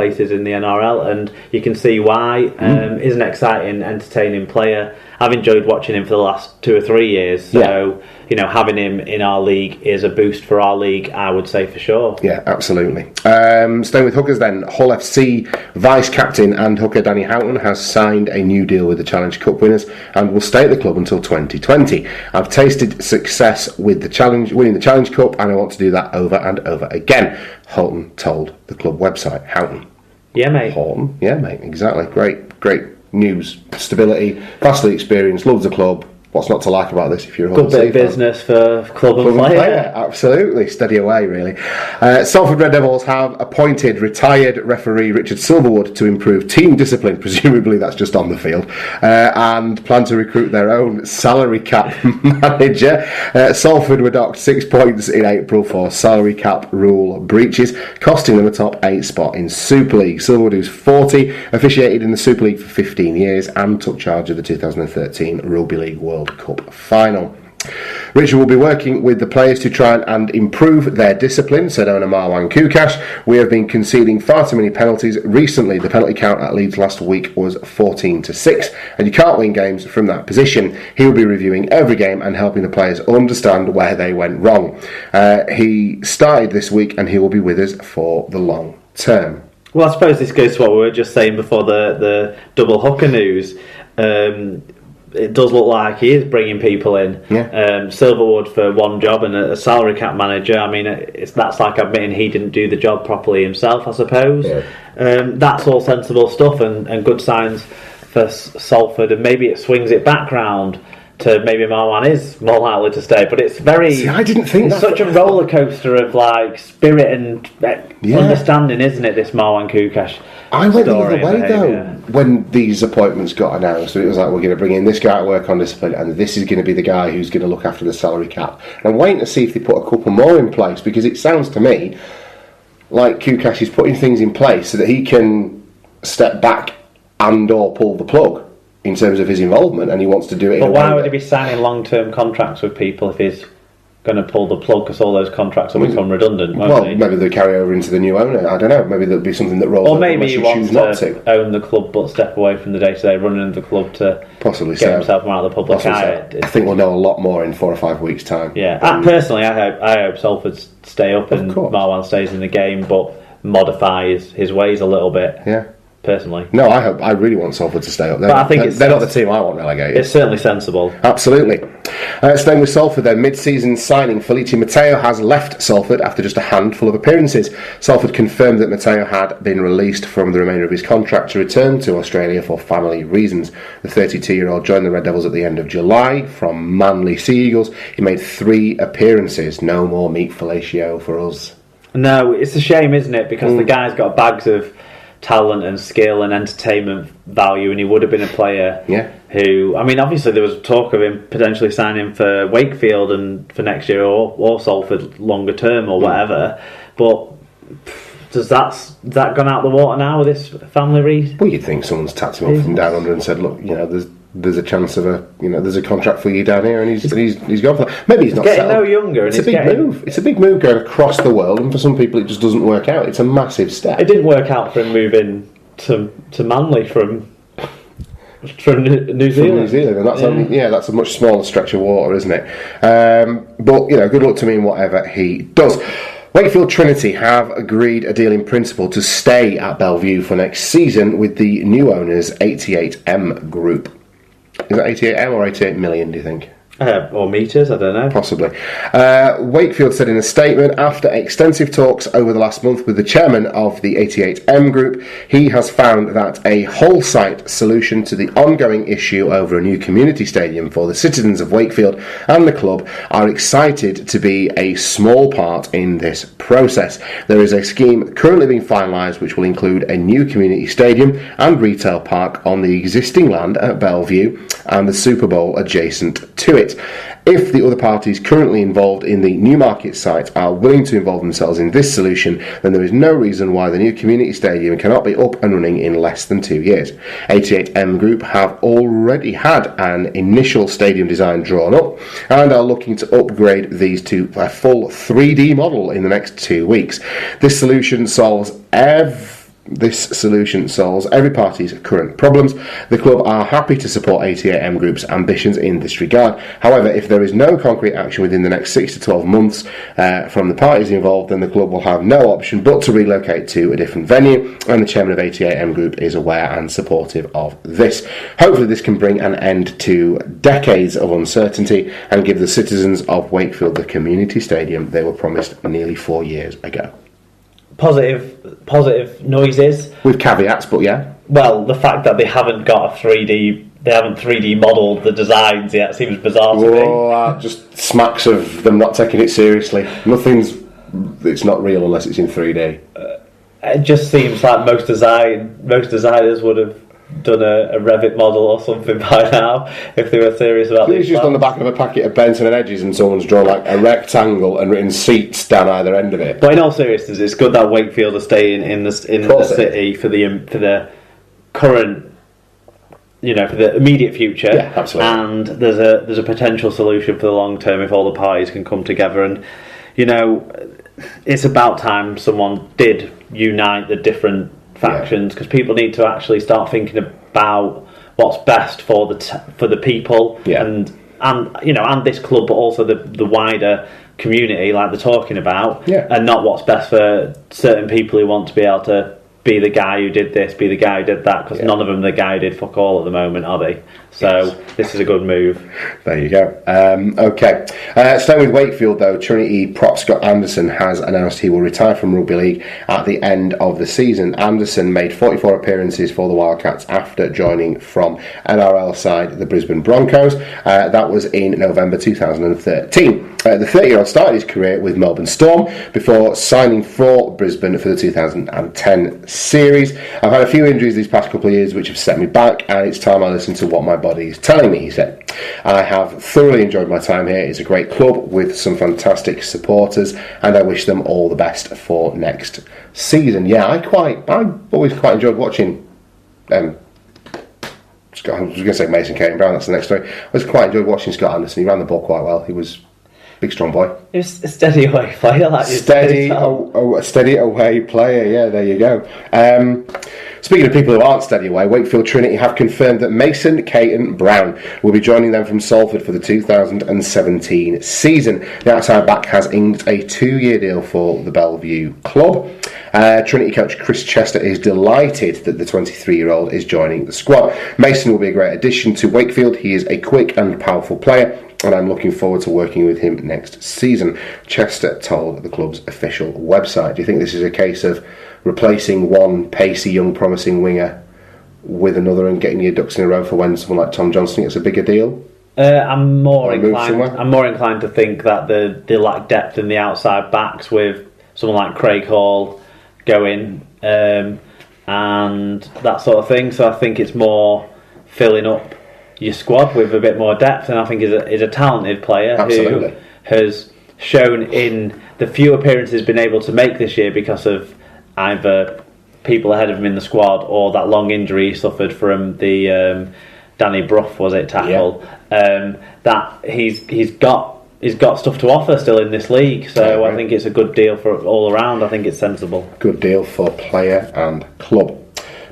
places in the NRL, and you can see why. He's an exciting, entertaining player. I've enjoyed watching him for the last 2 or 3 years, so having him in our league is a boost for our league, I would say, for sure. Yeah, absolutely. Staying with hookers then, Hull FC vice-captain and hooker Danny Houghton has signed a new deal with the Challenge Cup winners and will stay at the club until 2020. I've tasted success with winning the Challenge Cup, and I want to do that over and over again, Houghton told the club website. Houghton. Yeah, mate. Houghton. Yeah, mate, exactly. Great news, stability, vastly experienced, loves the club. What's not to like about this if you're a good bit of business for club and player? Absolutely, steady away really. Salford Red Devils have appointed retired referee Richard Silverwood to improve team discipline, presumably that's just on the field, and plan to recruit their own salary cap manager. Salford were docked 6 points in April for salary cap rule breaches, costing them a top 8 spot in Super League. Silverwood, who's 40, officiated in the Super League for 15 years and took charge of the 2013 Rugby League World Cup final. Richard will be working with the players to try and improve their discipline, said owner Marwan Kukash. We have been conceding far too many penalties. Recently, the penalty count at Leeds last week was 14-6, and you can't win games from that position. He will be reviewing every game and helping the players understand where they went wrong. He started this week, and he will be with us for the long term. Well, I suppose this goes to what we were just saying before the double hooker news. It does look like he is bringing people in. Silverwood for one job and a salary cap manager. I mean, that's like admitting he didn't do the job properly himself, I suppose. That's all sensible stuff and good signs for Salford, and maybe it swings it back round to maybe Marwan is more likely to stay, but it's very... See, I didn't think it's such a roller coaster of like spirit and understanding, isn't it, this Marwan Kukash? I went the other way though when these appointments got announced. It was like, we're going to bring in this guy to work on discipline, and this is going to be the guy who's going to look after the salary cap. And I'm waiting to see if they put a couple more in place, because it sounds to me like Kukash is putting things in place so that he can step back and or pull the plug in terms of his involvement, and he wants to do it. But why would he be signing long-term contracts with people if he's going to pull the plug, because all those contracts will become redundant, won't they? Maybe they'll carry over into the new owner. I don't know. Maybe there'll be something that rolls over. Or maybe he wants to own the club but step away from the day-to-day running of the club to possibly get himself out of the public eye. I think we'll know a lot more in 4 or 5 weeks' time. Yeah, personally, I hope Salford stay up and Marwan stays in the game, but modifies his ways a little bit. Yeah. Personally. No, I really want Salford to stay up. But I think they're not the team I want relegated. It's certainly sensible. Absolutely. Staying with Salford, their mid-season signing Felice Mateo has left Salford after just a handful of appearances. Salford confirmed that Mateo had been released from the remainder of his contract to return to Australia for family reasons. The 32-year-old joined the Red Devils at the end of July from Manly Sea Eagles. He made 3 appearances. No more meat fellatio for us. No, it's a shame, isn't it? Because the guy's got bags of talent and skill and entertainment value, and he would have been a player who, I mean, obviously there was talk of him potentially signing for Wakefield and for next year or Salford longer term or whatever, but does that gone out the water now with this family reason? Well, you'd think someone's tapped him up from down under and said, look, there's a chance of there's a contract for you down here, and he's gone for that. Maybe he's not getting no younger. It's a big move. It's a big move going across the world, and for some people it just doesn't work out. It's a massive step. It didn't work out for him moving to Manly from New Zealand. From New Zealand, and that's that's a much smaller stretch of water, isn't it? But good luck to me in whatever he does. Wakefield Trinity have agreed a deal in principle to stay at Bellevue for next season with the new owners 88M Group. Is that 88M or 88 million, do you think? Or metres, I don't know. Possibly. Wakefield said in a statement, after extensive talks over the last month with the chairman of the 88M Group, he has found that a whole-site solution to the ongoing issue over a new community stadium for the citizens of Wakefield and the club are excited to be a small part in this process. There is a scheme currently being finalised which will include a new community stadium and retail park on the existing land at Bellevue and the Super Bowl adjacent to it. If the other parties currently involved in the Newmarket site are willing to involve themselves in this solution, then there is no reason why the new community stadium cannot be up and running in less than 2 years. 88M Group have already had an initial stadium design drawn up and are looking to upgrade these to a full 3D model in the next 2 weeks. This solution solves This solution solves every party's current problems. The club are happy to support 88M Group's ambitions in this regard. However, if there is no concrete action within the next 6 to 12 months from the parties involved, then the club will have no option but to relocate to a different venue, and the chairman of 88M Group is aware and supportive of this. Hopefully this can bring an end to decades of uncertainty and give the citizens of Wakefield the community stadium they were promised nearly 4 years ago. Positive noises with caveats, but yeah. Well, the fact that they haven't got a 3D, they haven't 3D modelled the designs yet seems bizarre to me. That just smacks of them not taking it seriously. It's not real unless it's in 3D. It just seems like most designers would have done a Revit model or something by now if they were serious about this. It's just on the back of a packet of Benson and Edges and someone's drawn like a rectangle and written seats down either end of it. But in all seriousness, it's good that Wakefield are staying in the city for the current, for the immediate future. Yeah, absolutely. And there's a potential solution for the long term if all the parties can come together. And it's about time someone did unite the different factions, because people need to actually start thinking about what's best for the people, and this club, but also the wider community, like they're talking about, and not what's best for certain people who want to be able to be the guy who did this, be the guy who did that, because none of them are the guy who did fuck all at the moment, are they? So this is a good move. There you go. Okay. Staying with Wakefield, though, Trinity prop Scott Anderson has announced he will retire from Rugby League at the end of the season. Anderson made 44 appearances for the Wildcats after joining from NRL side the Brisbane Broncos. That was in November 2013. The 30-year-old started his career with Melbourne Storm before signing for Brisbane for the 2010 series. I've had a few injuries these past couple of years which have set me back, and it's time I listen to what my body is telling me, he said. I have thoroughly enjoyed my time here. It's a great club with some fantastic supporters, and I wish them all the best for next season. Yeah, I always quite enjoyed watching I was going to say Mason Caton Brown, that's the next story. I always quite enjoyed watching Scott Anderson. He ran the ball quite well. He was big, strong boy. He was a steady away player. Steady away player, yeah, there you go. Speaking of people who aren't steady away, Wakefield Trinity have confirmed that Mason Caton Brown will be joining them from Salford for the 2017 season. The outside back has inked a 2-year deal for the Bellevue club. Trinity coach Chris Chester is delighted that the 23-year-old is joining the squad. Mason will be a great addition to Wakefield. He is a quick and powerful player, and I'm looking forward to working with him next season, Chester told the club's official website. Do you think this is a case of replacing one pacey, young, promising winger with another and getting your ducks in a row for when someone like Tom Johnson gets a bigger deal? I'm more inclined to think that they lack depth in the outside backs with someone like Craig Hall going and that sort of thing. So I think it's more filling up your squad with a bit more depth, and I think is a talented player. Absolutely. Who has shown in the few appearances been able to make this year because of either people ahead of him in the squad or that long injury he suffered from the Danny Brough, was it, tackle, that he's got stuff to offer still in this league, so I think it's a good deal for all around. I think it's sensible. Good deal for player and club.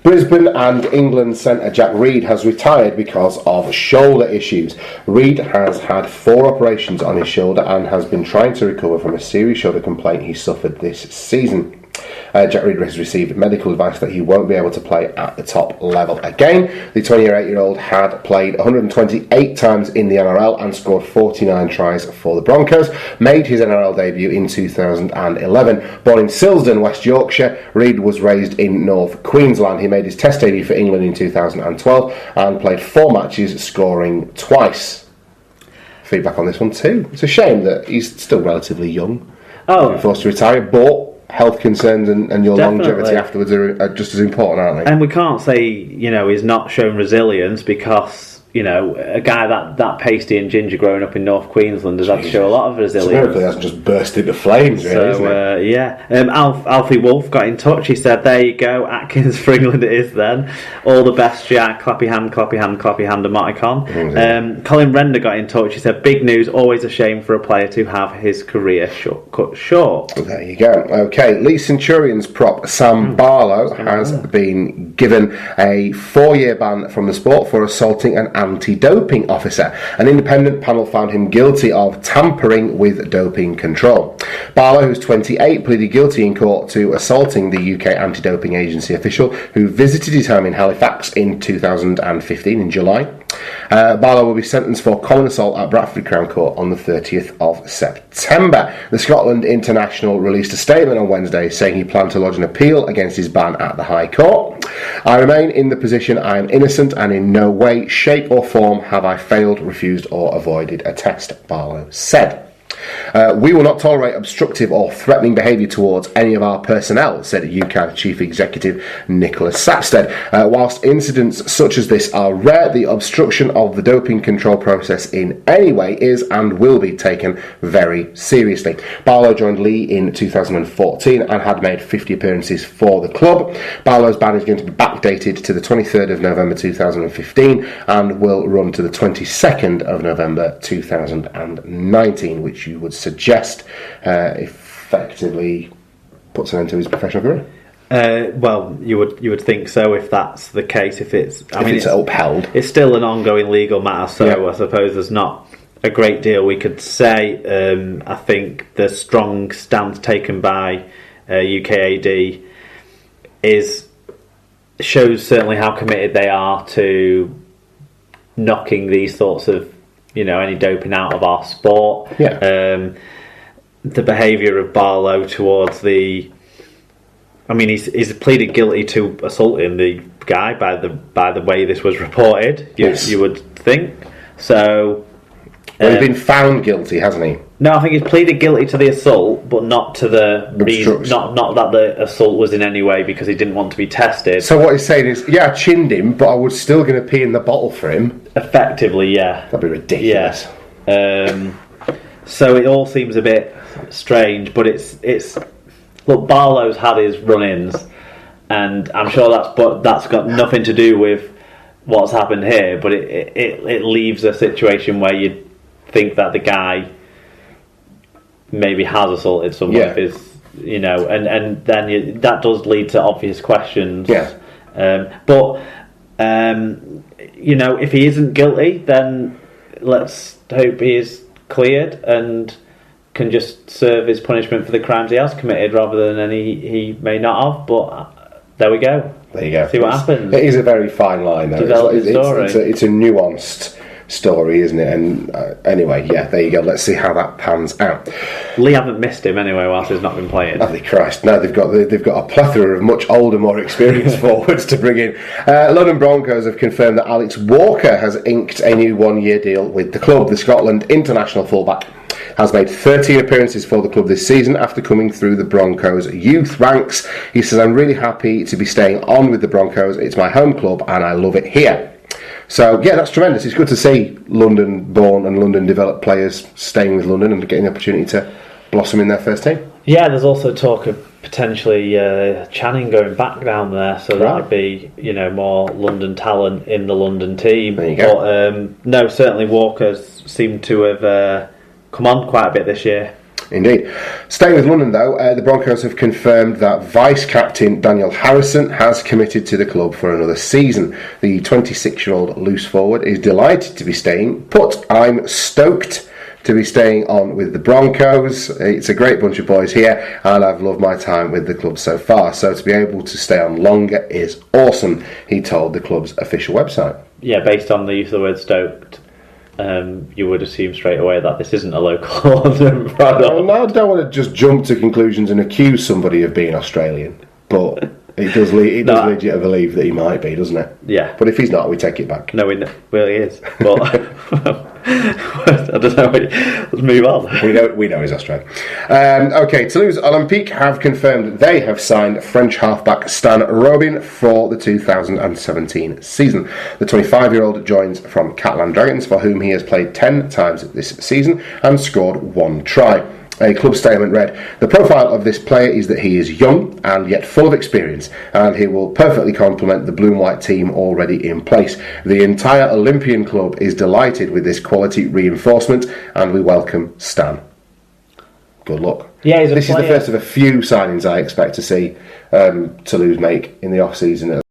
Brisbane and England centre Jack Reed has retired because of shoulder issues. Reed has had 4 operations on his shoulder and has been trying to recover from a serious shoulder complaint he suffered this season. Jack Reed has received medical advice that he won't be able to play at the top level again. The 28-year-old had played 128 times in the NRL and scored 49 tries for the Broncos. Made his NRL debut in 2011. Born in Silsden, West Yorkshire, Reed was raised in North Queensland. He made his Test debut for England in 2012 and played 4 matches, scoring twice. Feedback on this one too. It's a shame that he's still relatively young. Forced to retire, but health concerns and your longevity afterwards are just as important, aren't they? And we can't say, he's not shown resilience, because a guy that pasty and ginger growing up in North Queensland has had to show a lot of resilience. He hasn't just burst into flames, really, isn't it? Alfie Wolf got in touch. He said, "There you go, Atkins for England it is then. All the best, Jack. Clappy hand, emoticon." Colin Render got in touch. He said, "Big news. Always a shame for a player to have his career cut short." There you go. Okay, Leeds Centurions prop Sam Barlow has been given a 4-year ban from the sport for assaulting an anti-doping officer. An independent panel found him guilty of tampering with doping control. Barlow, who's 28, pleaded guilty in court to assaulting the UK Anti-Doping Agency official who visited his home in Halifax in 2015 in July. Barlow will be sentenced for common assault at Bradford Crown Court on the 30th of September. The Scotland International released a statement on Wednesday saying he planned to lodge an appeal against his ban at the High Court. "I remain in the position I am innocent and in no way, shape or form have I failed, refused or avoided a test," Barlow said. "We will not tolerate obstructive or threatening behaviour towards any of our personnel," said UCAD Chief Executive Nicholas Sapstead. "Whilst incidents such as this are rare, the obstruction of the doping control process in any way is and will be taken very seriously." Barlow joined Lee in 2014 and had made 50 appearances for the club. Barlow's ban is going to be backdated to the 23rd of November 2015 and will run to the 22nd of November 2019, which you would suggest effectively puts an end to his professional career. Well, you would think so if that's the case. If it's upheld, it's still an ongoing legal matter. So I suppose there's not a great deal we could say. I think the strong stance taken by UKAD shows certainly how committed they are to knocking these sorts of any doping out of our sport. The behaviour of Barlow towards he's pleaded guilty to assaulting the guy by the way this was reported. You would think so. He's been found guilty, hasn't he? No, I think he's pleaded guilty to the assault, but not to the reason. Not that the assault was in any way because he didn't want to be tested. So what he's saying is, I chinned him, but I was still going to pee in the bottle for him. Effectively, yeah. That'd be ridiculous. Yeah. So it all seems a bit strange, but it's look. Barlow's had his run-ins, and I'm sure that's got nothing to do with what's happened here. But it leaves a situation where you think that the guy maybe has assaulted someone if his, and then that does lead to obvious questions. But if he isn't guilty, then let's hope he is cleared and can just serve his punishment for the crimes he has committed rather than any he may not have. But there we go. There you go. See what happens. It is a very fine line, though. It's a nuanced story, isn't it? And anyway, there you go. Let's see how that pans out. Lee haven't missed him anyway whilst he's not been playing. Holy Christ! No, they've got a plethora of much older, more experienced forwards to bring in. London Broncos have confirmed that Alex Walker has inked a new 1-year deal with the club. The Scotland international fullback has made 13 appearances for the club this season after coming through the Broncos youth ranks. He says, "I'm really happy to be staying on with the Broncos. It's my home club and I love it here." So, that's tremendous. It's good to see London-born and London-developed players staying with London and getting the opportunity to blossom in their first team. Yeah, there's also talk of potentially Channing going back down there, so that would be more London talent in the London team. There you go. But no, certainly Walker's seemed to have come on quite a bit this year. Indeed. Staying with London, though, the Broncos have confirmed that vice-captain Daniel Harrison has committed to the club for another season. The 26-year-old loose forward is delighted to be staying, but I'm stoked to be staying on with the Broncos. It's a great bunch of boys here, and I've loved my time with the club so far. So to be able to stay on longer is awesome, he told the club's official website. Yeah, based on the use of the word stoked, you would assume straight away that this isn't a local London product. No, I don't want to just jump to conclusions and accuse somebody of being Australian, but It does lead you to believe that he might be, doesn't it? Yeah. But if he's not, we take it back. No, well, he is. But I don't know. Let's move on. We know he's Australian. Okay, Toulouse Olympique have confirmed they have signed French halfback Stan Robin for the 2017 season. The 25-year-old joins from Catalan Dragons, for whom he has played 10 times this season and scored 1 try. A club statement read, "The profile of this player is that he is young and yet full of experience, and he will perfectly complement the blue and white team already in place. The entire Olympian club is delighted with this quality reinforcement, and we welcome Stan." Good luck. Yeah, this is the first of a few signings I expect to see Toulouse make in the off-season.